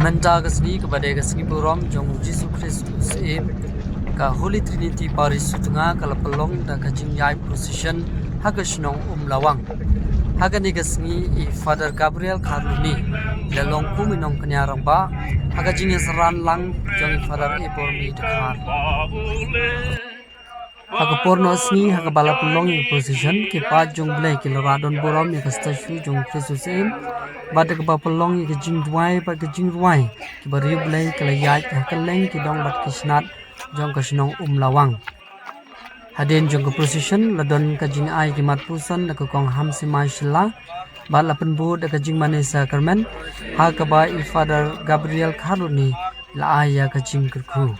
Menjagasni kepada gasni burom jong Jisu Khrist Syiem ka Holy Trinity Parish Sutnga kala Pynlong da kajing yai Proseshon haga Shnong Umlawang haga ni gasni I Father Gabriel Karluni lelong kuminong kenyarang ba haga jing seran lang jong Father Eborni dekar haga porno asni haga bala Pynlong I Proseshon ke pa jong blai ke radon borom ni kastashu jong Khrist Syiem Bada ke Pynlong ke jing duai ba ke jing ruai ke bariu blai ke layat haga leng ke dong bat kisnat jong ke Shnong Umlawang Haden jong ke Proseshon ladon ke jing ai ke mat pusan da ke kong ham simai shila ba lapen bu da ke jing manesa kermen ha ke ba I Father Gabriel Karluni la aya ke jing kerku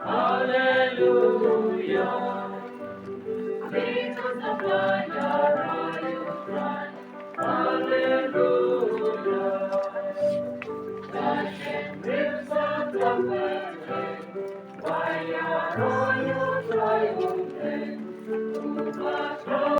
Hallelujah.